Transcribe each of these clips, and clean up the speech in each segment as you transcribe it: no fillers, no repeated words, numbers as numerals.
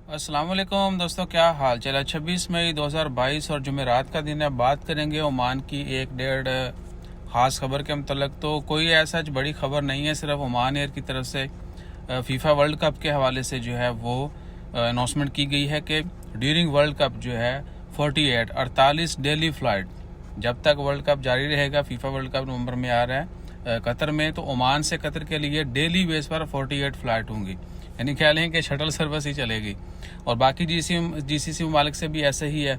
अस्सलाम वालेकुम दोस्तों, क्या हाल चला। 26 मई 2022 और जुमेरात का दिन है। बात करेंगे ओमान की एक डेढ़ ख़ास खबर के मतलब। तो कोई ऐसा बड़ी खबर नहीं है, सिर्फ ओमान एयर की तरफ से फीफा वर्ल्ड कप के हवाले से जो है वो अनाउंसमेंट की गई है कि ड्यूरिंग वर्ल्ड कप जो है 48 डेली फ़्लाइट, जब तक वर्ल्ड कप जारी रहेगा। फीफा वर्ल्ड कप नवंबर में आ रहा है कतर में, तो ओमान से कतर के लिए डेली बेस पर 48 फ़्लाइट होंगी। यानी ख्याल है कि शटल सर्विस ही चलेगी। और बाकी जीसीसी ममालिक से भी ऐसे ही है।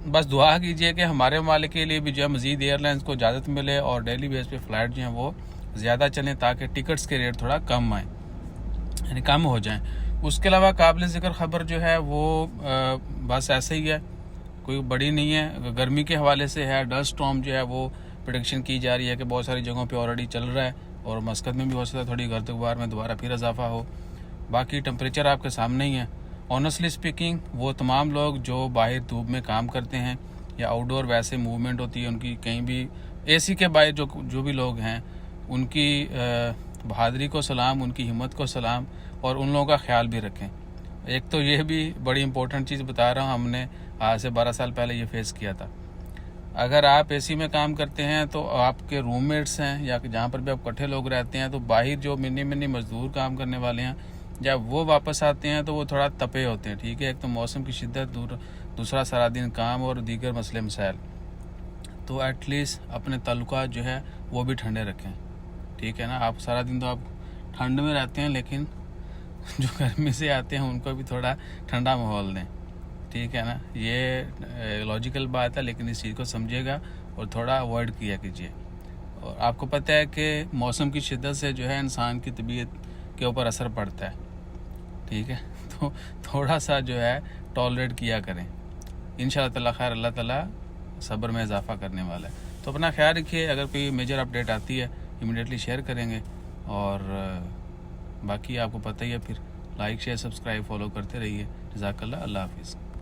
बस दुआ कीजिए कि हमारे ममालिक के लिए भी जो है मज़ीद एयरलाइंस को इजाज़त मिले और डेली बेस पे फ़्लाइट जो हैं वो ज़्यादा चलें, ताकि टिकट्स के रेट थोड़ा कम आएँ, यानी कम हो जाएं। उसके अलावा काबिल ज़िक्र खबर जो है वो बस ऐसे ही है, कोई बड़ी नहीं है। गर्मी के हवाले से है। डस्ट स्टॉर्म जो है वो प्रेडिक्शन की जा रही है कि बहुत सारी जगहों पे ऑलरेडी चल रहा है, और मस्कत में भी हो सकता है थोड़ी गर्द गुबार में दोबारा फिर इजाफा हो। बाकी टेम्परेचर आपके सामने ही है। ऑनेस्टली स्पीकिंग, वो तमाम लोग जो बाहर धूप में काम करते हैं या आउटडोर वैसे मूवमेंट होती है उनकी, कहीं भी एसी के बाहर जो भी लोग हैं, उनकी बहादुरी को सलाम, उनकी हिम्मत को सलाम, और उन लोगों का ख्याल भी रखें। एक तो ये भी बड़ी इंपॉर्टेंट चीज़ बता रहा हूँ, हमने आज से 12 साल पहले ये फेस किया था। अगर आप एसी में काम करते हैं तो आपके रूममेट्स हैं या जहाँ पर भी आप इकट्ठे लोग रहते हैं, तो बाहर जो मिनी मजदूर काम करने वाले हैं, जब वो वापस आते हैं तो वो थोड़ा तपे होते हैं। ठीक है, एक तो मौसम की शिद्दत, दूसरा सारा दिन काम और दीगर मसले मसाइल। तो एटलीस्ट अपने तल्लुकात जो है वो भी ठंडे रखें। ठीक है ना, आप सारा दिन तो आप ठंड में रहते हैं, लेकिन जो गर्मी से आते हैं उनको भी थोड़ा ठंडा माहौल दें। ठीक है ना, ये लॉजिकल बात है, लेकिन इस चीज़ को समझिएगा और थोड़ा अवॉइड किया कीजिए। और आपको पता है कि मौसम की शिद्दत से जो है इंसान की तबीयत के ऊपर असर पड़ता है। ठीक है, तो थोड़ा सा जो है टॉलरेट किया करें। इंशाअल्लाह ताला खैर, अल्लाह ताला सब्र में इजाफा करने वाला है। तो अपना ख्याल रखिए। अगर कोई मेजर अपडेट आती है इमीडिएटली शेयर करेंगे, और बाकी आपको पता ही है, फिर लाइक शेयर सब्सक्राइब फॉलो करते रहिए। जज़ाकल्लाह, अल्लाह हाफिज़।